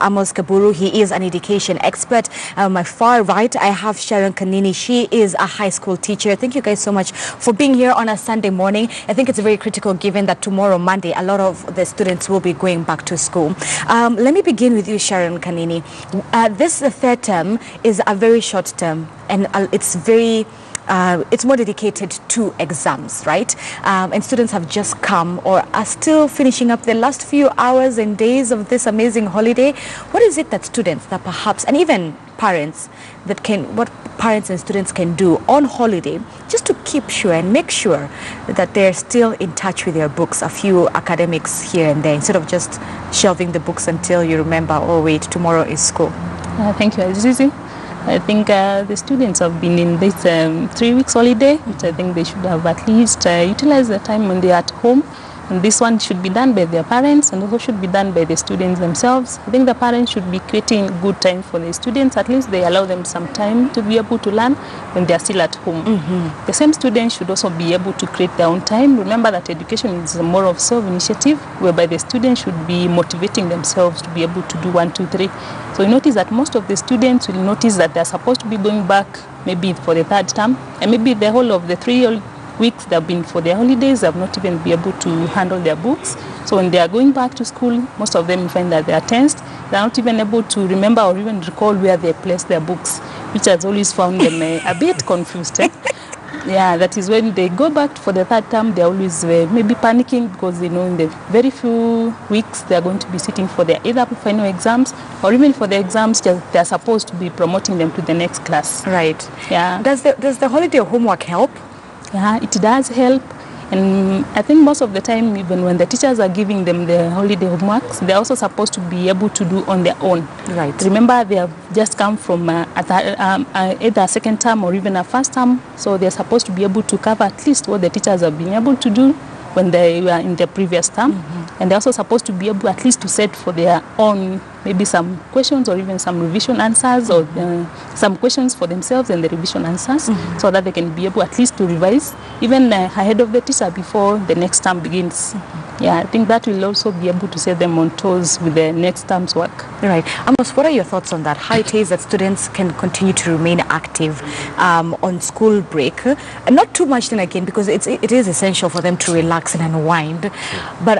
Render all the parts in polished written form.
Amos Kaburu. He is an education expert. My far right, I have Sharon Kanini. She is a high school teacher. Thank you guys so much for being here on a Sunday morning. I think it's very critical given that tomorrow, Monday, a lot of the students will be going back to school. Let me begin with you, Sharon Kanini. This third term is a very short term, and it's more dedicated to exams, right? And students have just come or are still finishing up the last few hours and days of this amazing holiday. What is it that students that perhaps, and even parents, what parents and students can do on holiday just to keep sure and make sure that they're still in touch with their books, a few academics here and there, instead of just shelving the books until you remember, oh wait, tomorrow is school? Thank you, Azizi. I think the students have been in this 3 weeks holiday, which I think they should have at least utilized the time when they are at home. And this one should be done by their parents and also should be done by the students themselves. I think the parents should be creating good time for the students. At least they allow them some time to be able to learn when they are still at home. The same students should also be able to create their own time. Remember that education is more of self-initiative, whereby the students should be motivating themselves to be able to do 1, 2, 3. So you notice that most of the students will notice that they're supposed to be going back maybe for the third term, and maybe the whole of the 3 weeks they've been for their holidays, they've not even been able to handle their books. So when they are going back to school, most of them find that they are tensed. They are not even able to remember or even recall where they placed their books, which has always found them a bit confused. Yeah, that is when they go back for the third term, they're always maybe panicking because they know in the very few weeks they're going to be sitting for their either final exams or even for the exams they're supposed to be promoting them to the next class. Right. Yeah. Does the holiday homework help? Yeah, it does help. And I think most of the time, even when the teachers are giving them the holiday homeworks, they're also supposed to be able to do on their own. Right. Remember, they have just come from either a second term or even a first term, so they're supposed to be able to cover at least what the teachers have been able to do when they were in the previous term. And they're also supposed to be able at least to set for their own maybe some questions or even some revision answers or some questions for themselves and the revision answers so that they can be able at least to revise even ahead of the teacher before the next term begins. Yeah, I think that will also be able to set them on toes with the next term's work. Right. Amos, what are your thoughts on that? How it is that students can continue to remain active on school break? And not too much then again, because it is essential for them to relax and unwind. But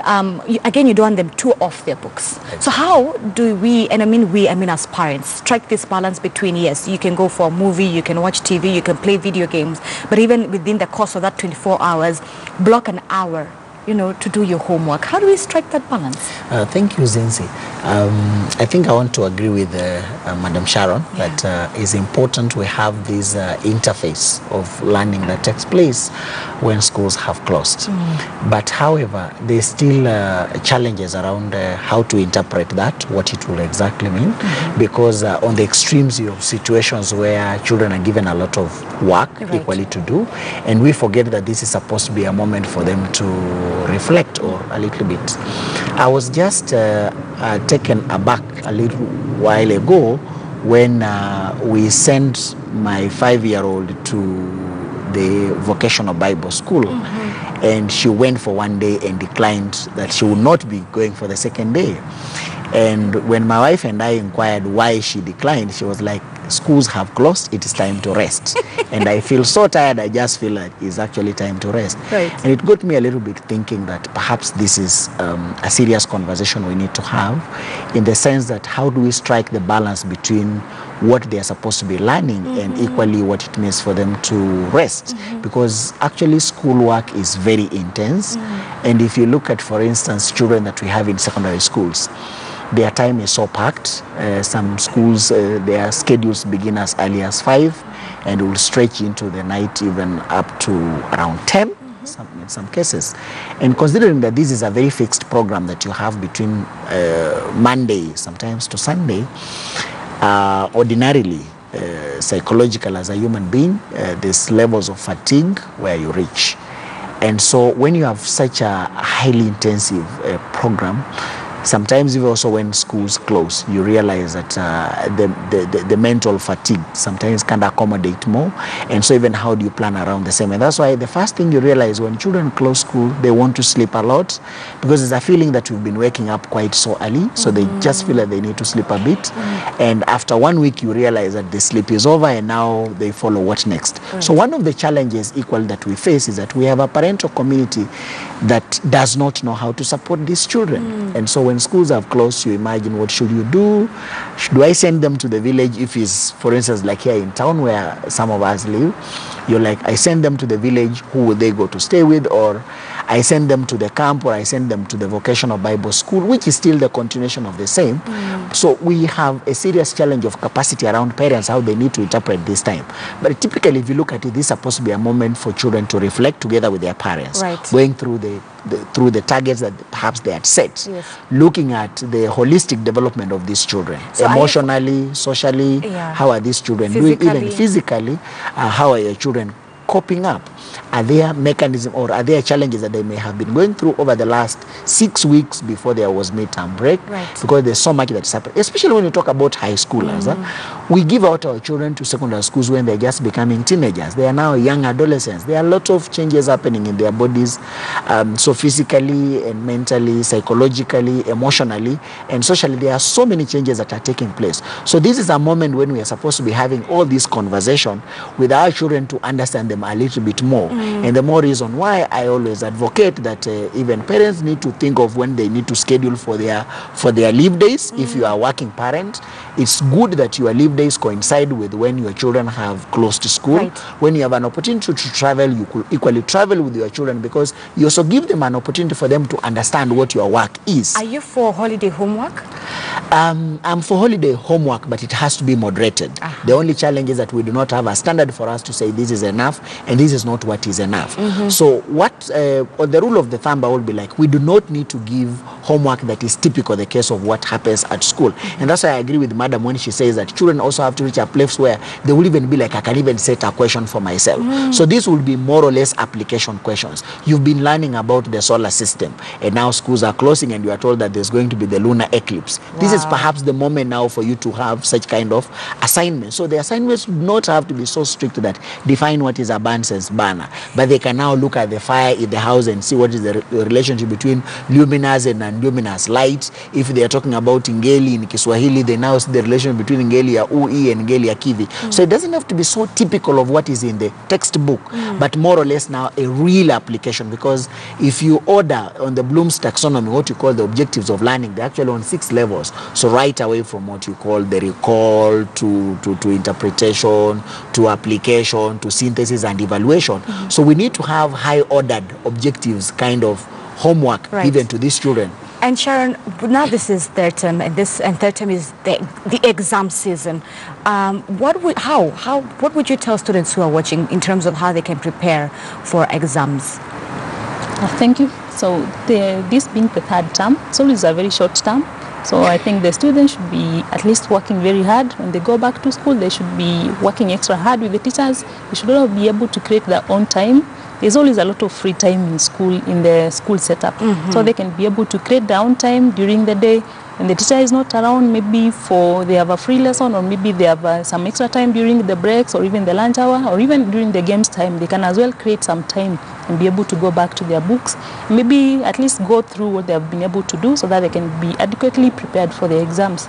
again, you don't want them too off their books. So how do we, and I mean as parents, strike this balance between, yes, you can go for a movie, you can watch TV, you can play video games, but even within the course of that 24 hours, block an hour, to do your homework. How do we strike that balance? Thank you, Zinzi. I think I want to agree with Madam Sharon that it's important we have this interface of learning that takes place when schools have closed. But however, there's still challenges around how to interpret that, what it will exactly mean, because on the extremes you have situations where children are given a lot of work equally to do, and we forget that this is supposed to be a moment for them to reflect or a little bit. I was just taken aback a little while ago when we sent my 5-year-old to the vocational Bible school, and she went for 1 day and declined that she would not be going for the second day. And when my wife and I inquired why she declined, she was like, schools have closed, it is time to rest. And I feel so tired, I just feel like it's actually time to rest. Right. And it got me a little bit thinking that perhaps this is a serious conversation we need to have, in the sense that how do we strike the balance between what they are supposed to be learning and equally what it means for them to rest. Because actually schoolwork is very intense. And if you look at, for instance, children that we have in secondary schools, their time is so packed. Some schools, their schedules begin as early as 5 and will stretch into the night even up to around 10 in some cases. And considering that this is a very fixed program that you have between Monday sometimes to Sunday, ordinarily, psychological as a human being, there's levels of fatigue where you reach. And so when you have such a highly intensive program, Sometimes even also when schools close, you realize that the mental fatigue sometimes can't accommodate more. And so even how do you plan around the same? And that's why the first thing you realize when children close school, they want to sleep a lot, because there's a feeling that we've been waking up quite so early. So they just feel that they need to sleep a bit. And after 1 week, you realize that the sleep is over and now they follow what next. So one of the challenges equal that we face is that we have a parental community that does not know how to support these children. And so when schools have closed, you imagine, what should you do? Do I send them to the village? If it's, for instance, like here in town where some of us live, you're like, I send them to the village, who will they go to stay with? Or I send them to the camp, or I send them to the vocational Bible school, which is still the continuation of the same. So we have a serious challenge of capacity around parents, how they need to interpret this time. But typically, if you look at it, this is supposed to be a moment for children to reflect together with their parents, going through the targets that perhaps they had set, looking at the holistic development of these children, so emotionally, socially, how are these children doing, even physically, how are your children coping up? Are there mechanisms or are there challenges that they may have been going through over the last 6 weeks before there was midterm break? Because there's so much that's happened, especially when you talk about high schoolers. We give out our children to secondary schools when they're just becoming teenagers. They are now young adolescents. There are a lot of changes happening in their bodies, so physically and mentally, psychologically, emotionally, and socially. There are so many changes that are taking place. So this is a moment when we are supposed to be having all this conversation with our children to understand them a little bit more. And the more reason why I always advocate that even parents need to think of when they need to schedule for their leave days. If you are a working parent, it's good that your leave days coincide with when your children have closed school. When you have an opportunity to travel, you could equally travel with your children, because you also give them an opportunity for them to understand what your work is. Are you for holiday homework? I'm for holiday homework, but it has to be moderated. The only challenge is that we do not have a standard for us to say this is enough and this is not what is enough. So what the rule of the thumb will be like, we do not need to give homework that is typical the case of what happens at school. And that's why I agree with Madam when she says that children also have to reach a place where they will even be like, I can even set a question for myself. So this will be more or less application questions. You've been learning about the solar system, and now schools are closing and you are told that there's going to be the lunar eclipse. This is perhaps the moment now for you to have such kind of assignments. So the assignments would not have to be so strict that define what is a Bunsen's burner, but they can now look at the fire in the house and see what is the relationship between luminous and non-luminous light. If they are talking about ngeli in Kiswahili, they now see the relation between ngeli ya ui and ngeli ya kivi. So it doesn't have to be so typical of what is in the textbook, but more or less now a real application. Because if you order on the Bloom's taxonomy what you call the objectives of learning, they're actually on 6 levels. So right away from what you call the recall to interpretation, to application, to synthesis and evaluation. So we need to have high ordered objectives kind of homework given to these children. And Sharon, now this is third term, and third term is the exam season. What would you tell students who are watching in terms of how they can prepare for exams? Thank you. So this being the third term, so it's a very short term. So I think the students should be at least working very hard. When they go back to school, they should be working extra hard with the teachers. They should all be able to create their own time. There's always a lot of free time in school, in the school setup. So they can be able to create their own time during the day. When the teacher is not around, maybe they have a free lesson, or maybe they have some extra time during the breaks, or even the lunch hour, or even during the games time. They can as well create some time and be able to go back to their books. Maybe at least go through what they have been able to do so that they can be adequately prepared for the exams.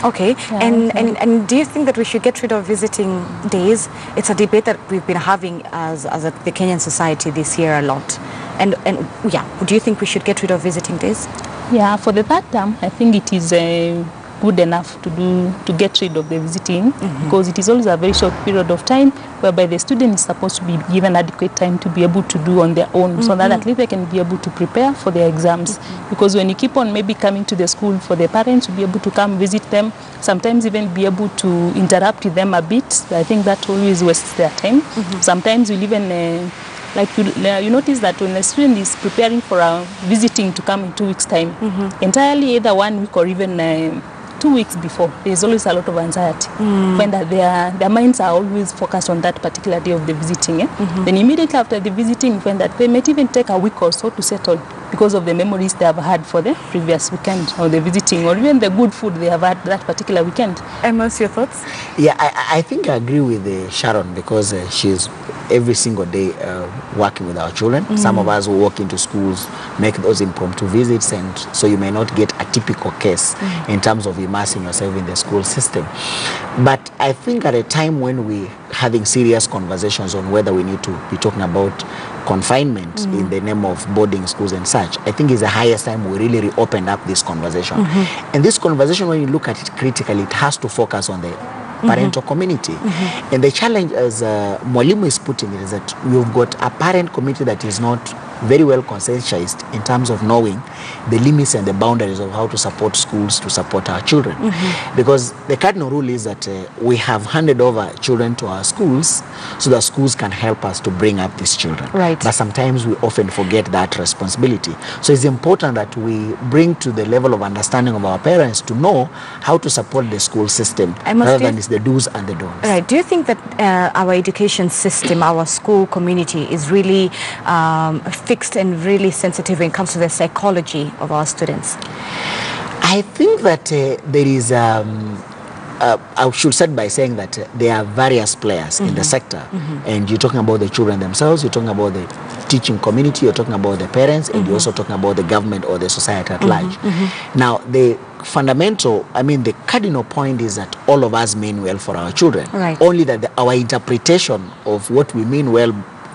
Okay, and do you think that we should get rid of visiting days? It's a debate that we've been having as the Kenyan society this year a lot. And yeah, do you think we should get rid of visiting days? Yeah, for the third term, I think it is good enough to get rid of the visiting, because it is always a very short period of time whereby the student is supposed to be given adequate time to be able to do on their own, so that at least they can be able to prepare for their exams. Because when you keep on maybe coming to the school for the parents to be able to come visit them, sometimes even be able to interact with them a bit, I think that always wastes their time. Sometimes you'll even like you notice that when a student is preparing for a visiting to come in 2 weeks' time, entirely either 1 week or even 2 weeks before, there's always a lot of anxiety. When that their minds are always focused on that particular day of the visiting. Then immediately after the visiting, when that they might even take a week or so to settle, because of the memories they have had for the previous weekend, or the visiting, or even the good food they have had that particular weekend. Amos, your thoughts? Yeah, I think I agree with Sharon, because she's every single day working with our children. Some of us who walk into schools make those impromptu visits, and so you may not get a typical case in terms of immersing yourself in the school system. But I think at a time when we're having serious conversations on whether we need to be talking about confinement in the name of boarding schools and such, I think it's the highest time we really reopened up this conversation. And this conversation, when you look at it critically, it has to focus on the parental community. And the challenge, as Mwalimu is putting it, is that you've got a parent community that is not very well conscientized in terms of knowing the limits and the boundaries of how to support schools to support our children. Because the cardinal rule is that we have handed over children to our schools so that schools can help us to bring up these children. Right. But sometimes we often forget that responsibility. So it's important that we bring to the level of understanding of our parents to know how to support the school system rather than it's the do's and the don'ts. Right. Do you think that our education system, our school community is really fixed and really sensitive when it comes to the psychology of our students? I think that there is, I should start by saying that there are various players in the sector. And you're talking about the children themselves, you're talking about the teaching community, you're talking about the parents, and you're also talking about the government or the society at large. Now, the fundamental, the cardinal point is that all of us mean well for our children. Right. Only that our interpretation of what we mean well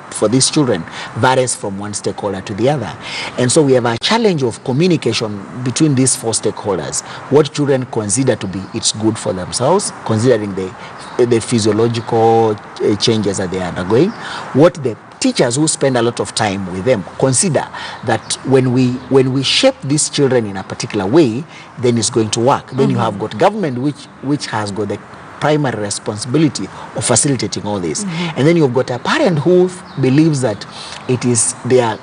for these children varies from one stakeholder to the other. And so we have a challenge of communication between these four stakeholders. What children consider to be it's good for themselves, considering the physiological changes that they are undergoing. What the teachers who spend a lot of time with them consider that when we shape these children in a particular way, then it's going to work. Then you have got government which has got the primary responsibility of facilitating all this. And then you've got a parent who believes that it is their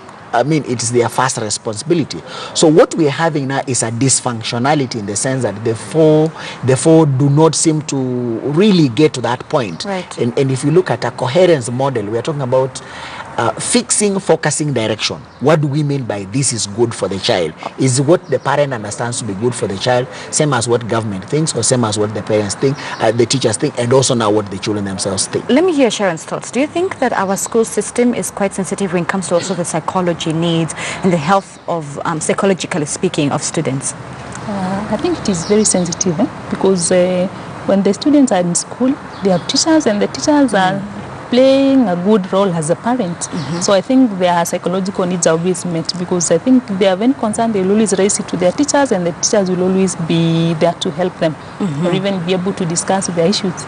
first responsibility. So what we're having now is a dysfunctionality in the sense that the four do not seem to really get to that point. Right. And if you look at a coherence model, we are talking about fixing, focusing, direction. What do we mean by this is good for the child? Is what the parent understands to be good for the child, same as what government thinks, or same as what the parents think, the teachers think, and also now what the children themselves think? Let me hear Sharon's thoughts. Do you think that our school system is quite sensitive when it comes to also the psychology needs and the health of, psychologically speaking, of students? I think it is very sensitive, because when the students are in school, they have teachers, and the teachers are playing a good role as a parent. So I think their psychological needs are always met, because I think they are very concerned. They will always raise it to their teachers, and the teachers will always be there to help them, or even be able to discuss their issues.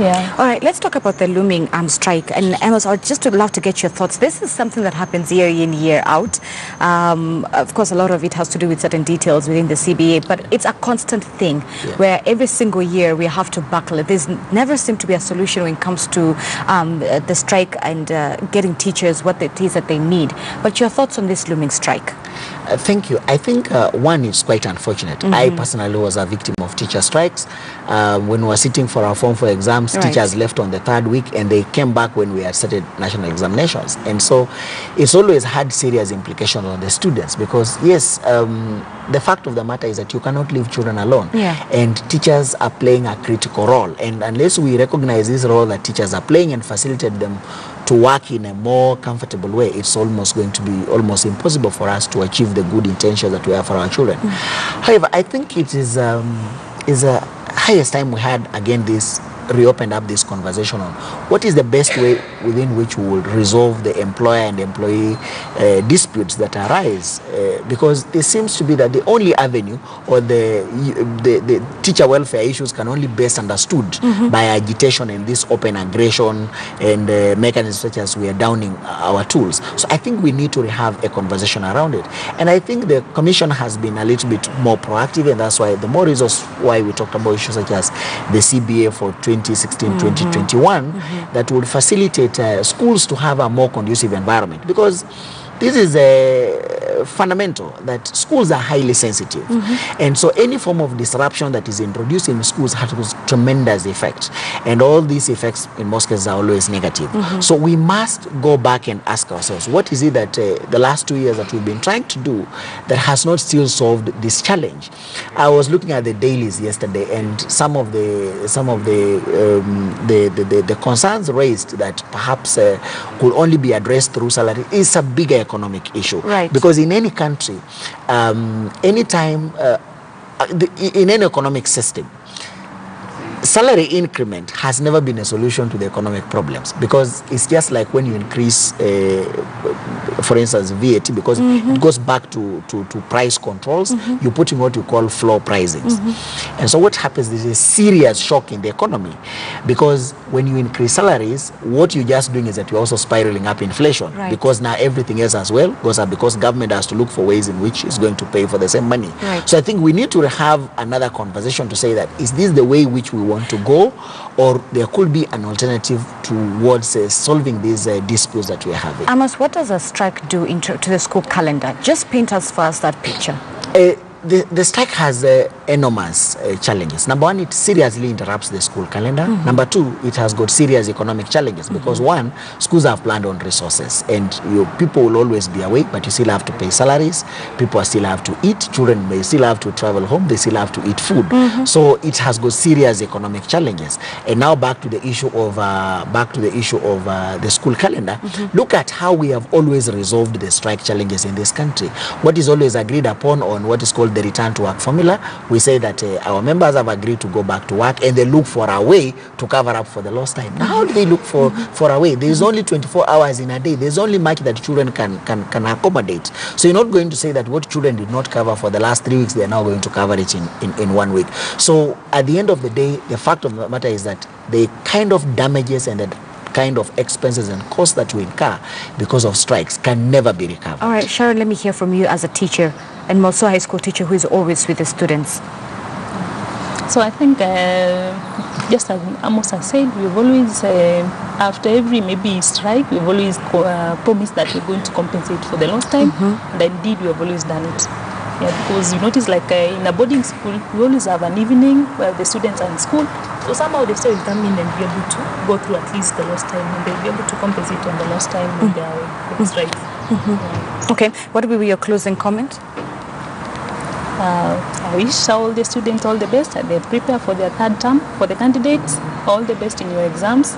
Yeah. All right, let's talk about the looming strike. And Amos, I would just love to get your thoughts. This is something that happens year in, year out. Of course, a lot of it has to do with certain details within the CBA, but it's a constant thing where every single year we have to buckle. There's never seemed to be a solution when it comes to the strike and getting teachers what it is that they need. But your thoughts on this looming strike? Thank you. I think one, is quite unfortunate. I personally was a victim of teacher strikes. When we were sitting for our Form 4 exams, teachers left on the third week, and they came back when we had started national examinations. And so it's always had serious implications on the students, because yes, the fact of the matter is that you cannot leave children alone. And teachers are playing a critical role. And unless we recognize this role that teachers are playing and facilitate them to work in a more comfortable way, it's almost going to be almost impossible for us to achieve the good intentions that we have for our children. However, I think it is a highest time we had again reopened up this conversation on what is the best way within which we will resolve the employer and employee disputes that arise, because it seems to be that the only avenue, or the teacher welfare issues can only be best understood by agitation and this open aggression and mechanisms such as we are downing our tools. So I think we need to have a conversation around it, and I think the Commission has been a little bit more proactive, and that's why the more reasons why we talked about issues such as the CBA for 2016-2021 that would facilitate schools to have a more conducive environment. Because this is fundamental that schools are highly sensitive. And so any form of disruption that is introduced in schools has tremendous effect. And all these effects in most cases are always negative. So we must go back and ask ourselves, what is it that the last 2 years that we've been trying to do that has not still solved this challenge? I was looking at the dailies yesterday, and some of the concerns raised that perhaps could only be addressed through salary is a bigger economic issue. Right. Because in any country, anytime in any economic system, salary increment has never been a solution to the economic problems, because it's just like when you increase, for instance, VAT, because it goes back to price controls. You're putting what you call floor pricings. And so what happens is a serious shock in the economy, because when you increase salaries, what you're just doing is that you're also spiraling up inflation, Right. because now everything else as well goes up, because government has to look for ways in which it's going to pay for the same money. Right. So I think we need to have another conversation to say that, is this the way which we want to go, or there could be an alternative towards solving these disputes that we're having? Amos, what does a strike do to the school calendar? Just paint us first that picture. The strike has enormous challenges. Number one, it seriously interrupts the school calendar. Number two, it has got serious economic challenges, because one, schools have planned on resources, and people will always be away, but you still have to pay salaries. People still have to eat. Children may still have to travel home. They still have to eat food. So it has got serious economic challenges. And now back to the issue of the school calendar. Look at how we have always resolved the strike challenges in this country. What is always agreed upon on what is called the return to work formula, we say that our members have agreed to go back to work, and they look for a way to cover up for the lost time. Now, how do they look for a way? There is only 24 hours in a day. There's only much that children can accommodate. So you're not going to say that what children did not cover for the last 3 weeks, they're now going to cover it in 1 week. So at the end of the day, the fact of the matter is that the kind of damages and the kind of expenses and costs that we incur because of strikes can never be recovered. All right, Sharon, let me hear from you as a teacher, and also a high school teacher who is always with the students. So I think, just as Amos has said, we've always, after every maybe strike, we've always promised that we're going to compensate for the lost time, and indeed we have always done it. Yeah, because you notice, like in a boarding school, we always have an evening where the students are in school, so somehow they still come in and be able to go through at least the lost time, and they'll be able to compensate on the lost time with their strikes. Yeah. Okay, what will be your closing comment? I wish all the students all the best as they prepare for their third term. For the candidates, all the best in your exams.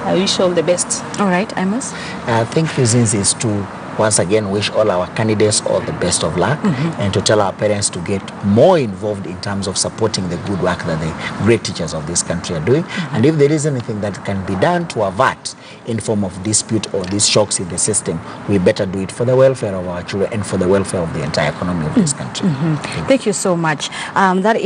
I wish all the best. All right, Amos. Thank you, Zinzi, to once again wish all our candidates all the best of luck, and to tell our parents to get more involved in terms of supporting the good work that the great teachers of this country are doing. And if there is anything that can be done to avert in form of dispute or these shocks in the system, we better do it for the welfare of our children and for the welfare of the entire economy of this country. Thank you so much. That is